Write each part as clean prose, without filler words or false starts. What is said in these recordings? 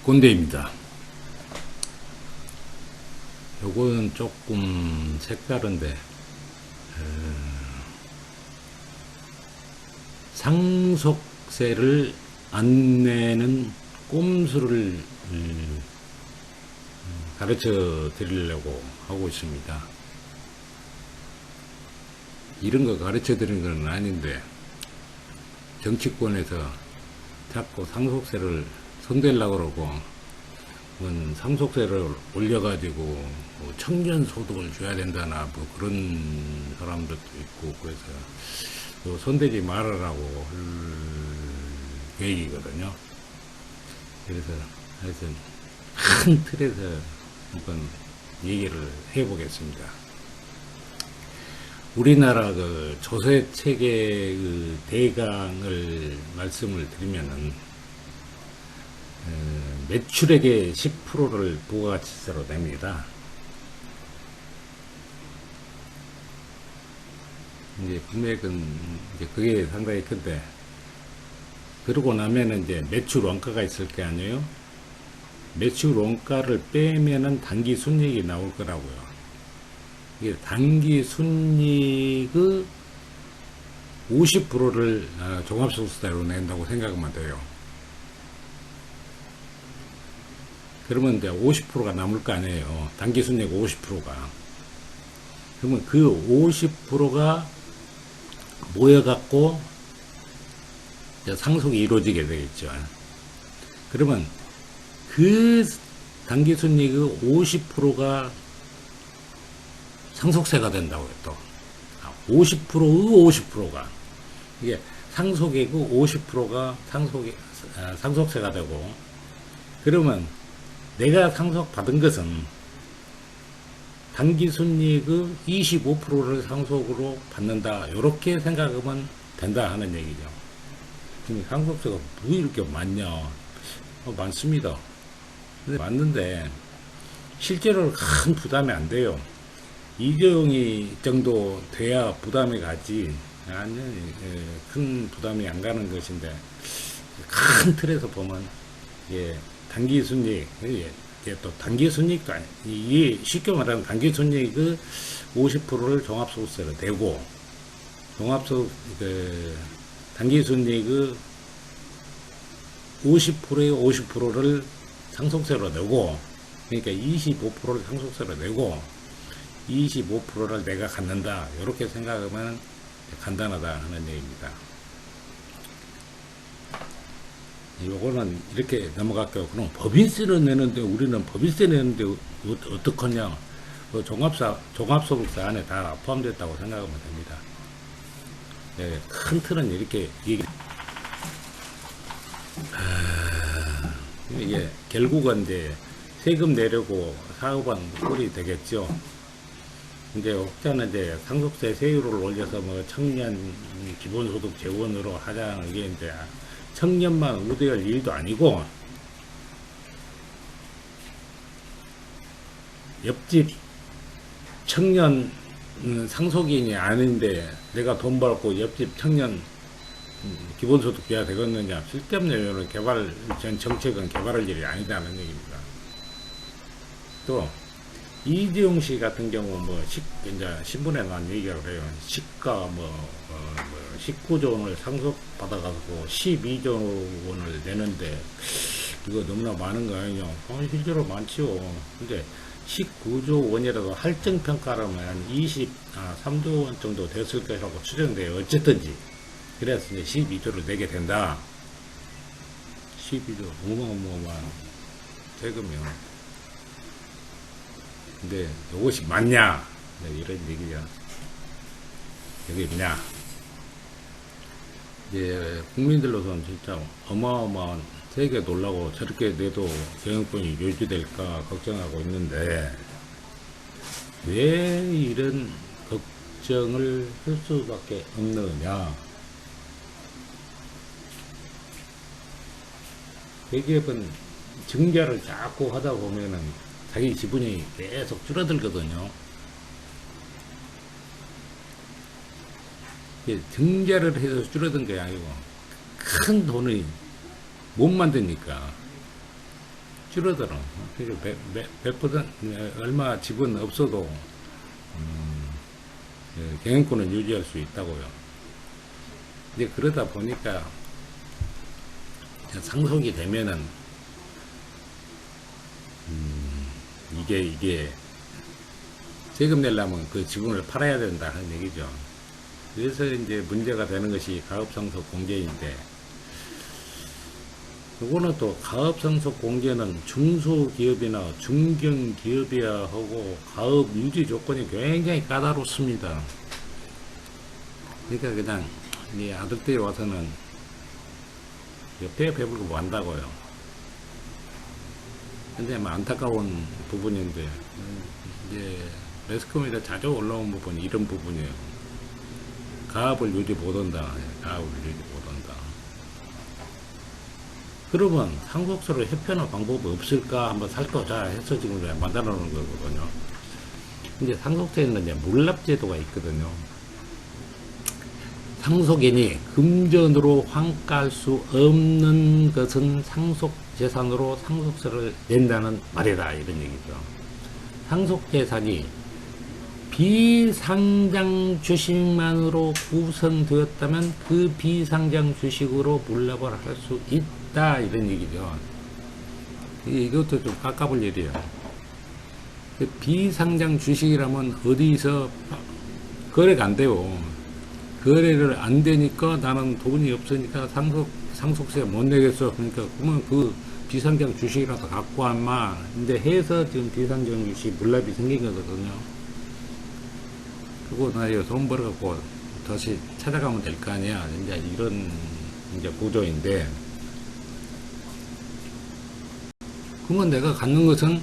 꼰대입니다. 요거는 조금 색다른데 상속세를 안 내는 꼼수를 가르쳐 드리려고 하고 있습니다. 이런 거 가르쳐 드리는 건 아닌데 정치권에서 자꾸 상속세를 손대려고 그러고 상속세를 올려가지고 뭐 청년소득을 줘야 된다나 뭐 그런 사람들도 있고, 그래서 손대지 말아라고 할 계획이거든요. 그래서 하여튼 큰 틀에서 한번 얘기를 해보겠습니다. 우리나라 그 조세 체계 그 대강을 말씀을 드리면은 매출액의 10%를 부가가치세로 냅니다. 이제 금액은 이제 그게 상당히 큰데, 그러고 나면은 이제 매출 원가가 있을 게 아니에요. 매출 원가를 빼면은 단기 순이익이 나올 거라고요. 이게 단기 순이익의 50%를 종합소득세로 낸다고 생각하면 돼요. 그러면 이제 50%가 남을 거 아니에요. 단기 순이익 50%가. 그러면 그 50%가 모여갖고 상속이 이루어지게 되겠죠. 그러면 그 단기 순이익의 50%가 상속세가 된다고요. 또 50%의 50%가 이게 상속액의 50%가 상속세가 되고, 그러면 내가 상속받은 것은 단기 순이익의 25%를 상속으로 받는다, 이렇게 생각하면 된다 하는 얘기죠. 근데 상속세가 뭐 이렇게 많냐? 많습니다. 근데 맞는데 실제로 큰 부담이 안 돼요. 이정이 정도 돼야 부담이 가지, 아니 큰 부담이 안 가는 것인데, 큰 틀에서 보면 단기 순이익, 또 단기 순이익도 이게 쉽게 말하면 단기 순이익의 50%를 종합소득세로 내고, 단기 순이익의 50%의 50%를 상속세로 내고, 그러니까 25%를 상속세로 내고 25%를 내가 갖는다, 이렇게 생각하면 간단하다 하는 얘기입니다. 요거는 이렇게 넘어갈게요. 그럼 법인세를 내는데, 우리는 법인세 내는데 어떡하냐? 종합소득세 안에 다 포함됐다고 생각하면 됩니다. 네, 큰 틀은 이렇게 이게 결국은 이제 세금 내려고 사업은 꼴이 되겠죠. 이제 혹자는 이제 상속세 세율을 올려서 뭐 청년 기본소득 재원으로 하자는 게 이제 청년만 우대할 일도 아니고, 옆집 청년 상속인이 아닌데 내가 돈 벌고 옆집 청년 기본소득 줘야 되겠느냐? 쓸데없는 전 정책은 개발할 일이 아니다는 얘기입니다. 또 이재용 씨 같은 경우 이제 신문에 나온 얘기가 그래요. 시가 19조 원을 상속받아가지고 12조 원을 내는데 이거 너무나 많은 거 아니냐? 실제로 많지요. 근데 19조 원이라도 할증평가라면 3조 원 정도 됐을 거라고 추정돼요. 어쨌든지. 그래서 이제 12조를 내게 된다. 12조, 어마어마한 세금이요. 근데 이것이 맞냐? 네, 이런 얘기죠. 이게 뭐냐? 이제 국민들로서는 진짜 어마어마한 세게 놀라고, 저렇게 내도 경영권이 유지될까 걱정하고 있는데, 왜 이런 걱정을 할 수밖에 없느냐? 대기업은 증자를 자꾸 하다 보면은 자기 지분이 계속 줄어들거든요. 증자를 해서 줄어든 게 아니고 큰 돈을 못 만드니까 줄어들어. 그러니까 100% 얼마 집은 없어도 경영권은 유지할 수 있다고요. 이제 그러다 보니까 상속이 되면은 이게 세금 내려면 그 지분을 팔아야 된다는 얘기죠. 그래서 이제 문제가 되는 것이 가업상속 공제인데, 이거는 또 가업상속 공제는 중소기업이나 중견기업이야 하고 가업 유지 조건이 굉장히 까다롭습니다. 그러니까 그냥 이 아들들이 와서는 옆에 배불고 뭐 한다고요. 근데 뭐 안타까운 부분인데, 이제 매스컴에다 자주 올라온 부분이 이런 부분이에요. 가업을 유지 못한다. 가업을 유지 못한다. 그러면 상속세를 회피하는 방법이 없을까 한번 살펴보자 해서 지금 만들어 놓은 거거든요. 근데 상속세에는 이제 물납제도가 있거든요. 상속인이 금전으로 환가할 수 없는 것은 상속재산으로 상속세를 낸다는 말이다, 이런 얘기죠. 상속재산이 비상장 주식만으로 구성되었다면 그 비상장 주식으로 물납을 할 수 있다, 이런 얘기죠. 이것도 좀 깎아볼 일이에요. 비상장 주식이라면 어디서 거래가 안 돼요. 거래를 안 되니까 나는 돈이 없으니까 상속세 못 내겠어. 그러니까 그러면 그 비상장 주식이라도 갖고 와마. 근데 해서 지금 비상장 주식 물납이 생긴 거거든요. 그거 나 이거 돈 벌어갖고 다시 찾아가면 될 거 아니야. 이제 이런 이제 구조인데, 그러면 내가 갖는 것은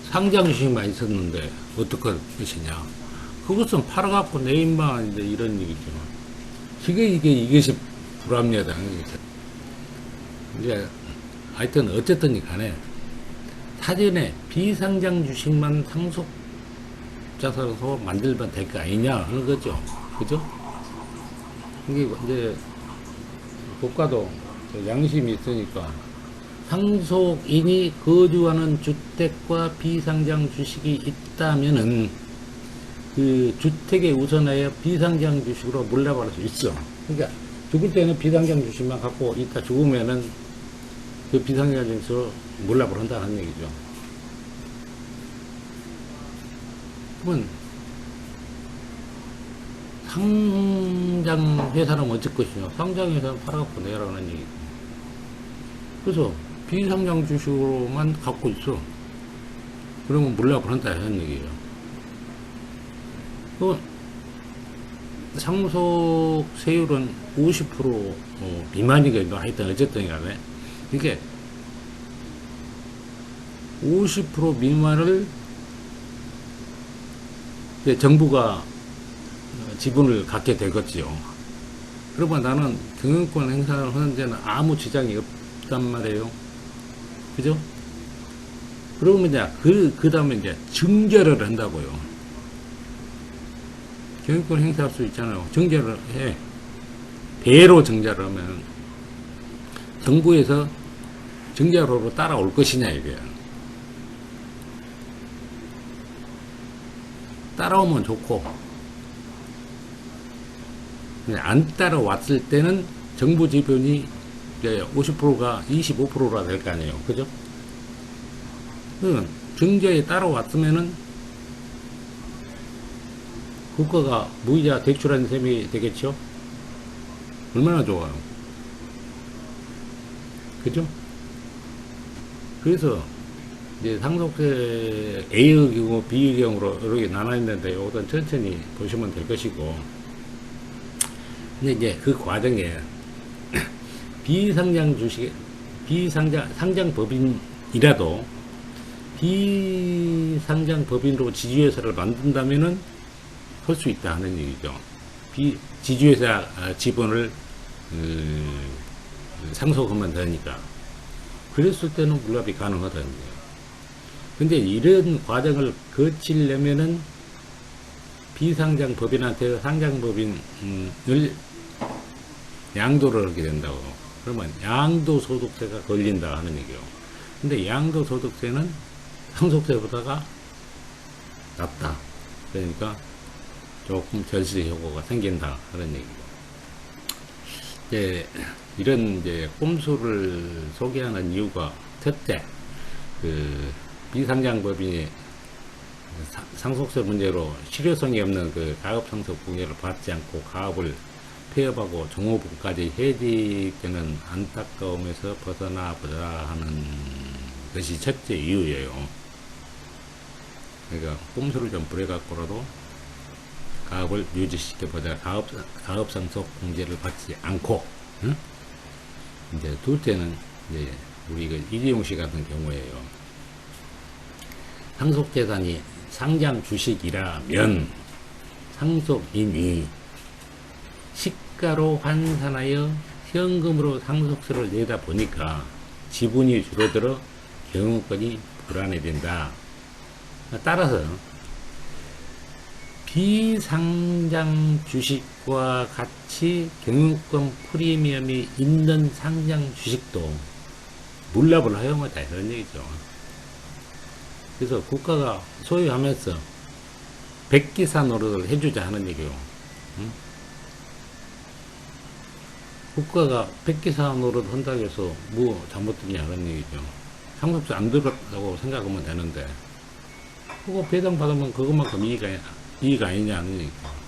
상장 주식만 있었는데 어떡할 것이냐. 그것은 팔아갖고 내 인만 이제 이런 얘기죠. 이것이 불합리하다. 이제 하여튼 어쨌든 간에 사전에 비상장 주식만 상속자산으로 만들면 될 거 아니냐 하는 거죠. 그죠? 이게 이제 국가도 양심이 있으니까 상속인이 거주하는 주택과 비상장 주식이 있다면은 그 주택에 우선하여 비상장 주식으로 물납할 수 있어. 그러니까 죽을 때는 비상장 주식만 갖고 이따 죽으면은 그 비상장 주식으로 물납을 한다는 얘기죠. 그러면 상장 회사는 어쩔 것이냐? 상장 회사는 팔아갖고 내라는 얘기죠. 그래서 비상장 주식으로만 갖고 있어. 그러면 물납을 한다 하는 얘기예요. 상속세율은 50% 미만이겠죠. 하여튼 어쨌든 간에 이게 50% 미만을 정부가 지분을 갖게 되겠죠. 그러면 나는 경영권 행사를 하는 데는 아무 지장이 없단 말이에요. 그죠? 그러면 이제 그 다음에 이제 증여를 한다고요. 경영권 행사할 수 있잖아요. 증여를 해. 배로 증여를 하면 정부에서 증여로로 따라올 것이냐 이거야. 따라오면 좋고, 안 따라왔을 때는 정부 지분이 50%가 25%가 될 거 아니에요. 그죠? 증여에 따라왔으면은 국가가 무이자 대출한 셈이 되겠죠? 얼마나 좋아요. 그죠? 그래서 이제 상속세 A의 경우, B의 경우로 이렇게 나눠 있는데 이것은 천천히 보시면 될 것이고, 근데 이제 그 과정에 비상장 주식, 상장 법인이라도 비상장 법인으로 지주회사를 만든다면은 할 수 있다 하는 얘기죠. 지주회사 지분을 상속하면 되니까. 그랬을 때는 물납이 가능하다는 거예요. 근데 이런 과정을 거치려면은 비상장 법인한테 상장 법인을 양도를 하게 된다고. 그러면 양도소득세가 걸린다 하는 얘기예요. 근데 양도소득세는 상속세보다가 낮다. 그러니까 조금 절세 효과가 생긴다. 그런 얘기고. 이제 이런 이제 꼼수를 소개하는 이유가 첫째, 그 비상장법인이 상속세 문제로 실효성이 없는 그 가업상속 공제를 받지 않고 가업을 폐업하고 종업원까지 해직되는 안타까움에서 벗어나 보자 하는 것이 첫째 이유예요. 그러니까 꼼수를 좀 부려갖고라도 가업을 유지시켜보자. 가업상속 공제를 받지 않고, 응? 이제 둘째는 이제 우리 그 이재용 씨 같은 경우에요. 상속재산이 상장 주식이라면 상속인이 시가로 환산하여 현금으로 상속세를 내다 보니까 지분이 줄어들어 경영권이 불안해진다. 따라서 비상장 주식과 같이 경영권 프리미엄이 있는 상장 주식도 물납을 허용하자 이런 얘기죠. 그래서 국가가 소유하면서 백기사 노릇을 해주자 하는 얘기요. 응? 국가가 백기사 노릇 한다고 해서 뭐 잘못됐냐 하는 얘기죠. 상속세 안 들었다고 생각하면 되는데 그거 배당받으면 그것만큼 이익 아니냐 하는 얘기죠.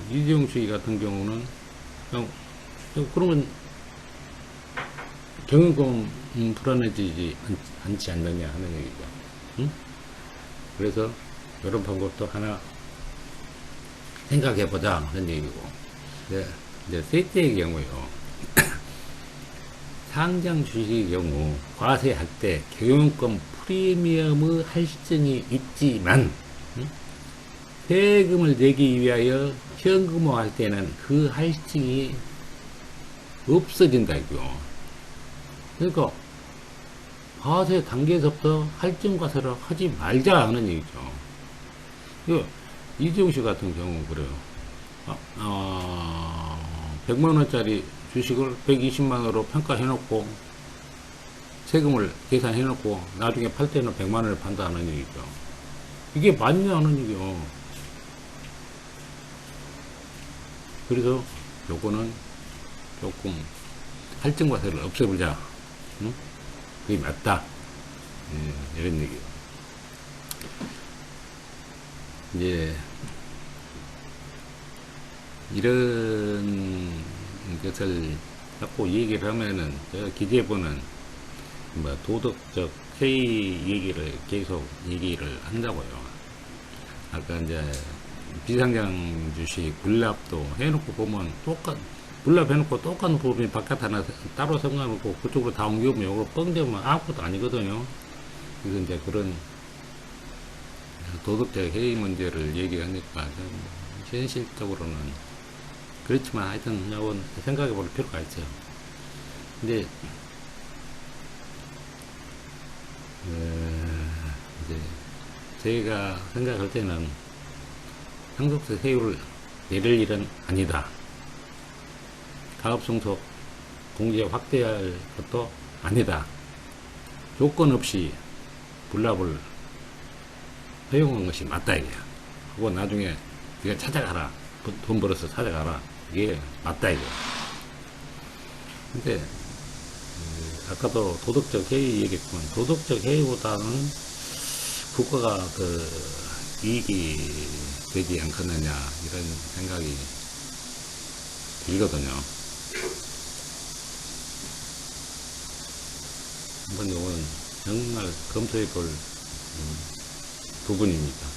이재용 씨 같은 경우는 그냥 그러면 경영권 불안해지지 않지 않느냐 하는 얘기죠. 응? 그래서 이런 방법도 하나 생각해보자 하는 얘기고. 이제 셋째의 경우요. 상장 주식의 경우 과세할 때 경영권 프리미엄의 할증이 있지만 세금을 내기 위하여 현금화할 때는 그 할증이 없어진다고요. 그러니까 과세 단계에서부터 할증과세를 하지 말자 하는 얘기죠. 이재용 씨 같은 경우는 그래요. 100만원짜리 주식을 120만원으로 평가해놓고 세금을 계산해놓고 나중에 팔 때는 100만원을 판다는 얘기죠. 이게 맞냐 하는 얘기죠. 그래서 요거는 조금 할증과세를 없애보자. 응? 그게 맞다. 이런 얘기예요. 이제 이런 것을 자꾸 얘기를 하면은 제가 기재부는 뭐 도덕적 해이 얘기를 계속 얘기를 한다고요. 아까 이제 비상장 주식 물납도 해놓고 보면 물납 해놓고 똑같은 부분이 바깥 하나 따로 생각하고 그쪽으로 다 옮겨보면 이걸 뻥대면 아무것도 아니거든요. 그래서 이제 그런 도덕적 해이 문제를 얘기하니까 현실적으로는 그렇지만 하여튼 이건 생각해 볼 필요가 있죠. 근데 이제 제가 생각할 때는 상속세 세율을 내릴 일은 아니다. 가업상속 공제 확대할 것도 아니다. 조건 없이 물납을 허용한 것이 맞다 이게야. 그거 나중에 네가 찾아가라. 돈 벌어서 찾아가라. 이게 맞다 이거. 근데 아까도 도덕적 해이 얘기했지만 도덕적 해이보다는 국가가 그 이익이 되지 않겠느냐 이런 생각이 들거든요. 한번 이건 정말 검토해 볼 부분입니다.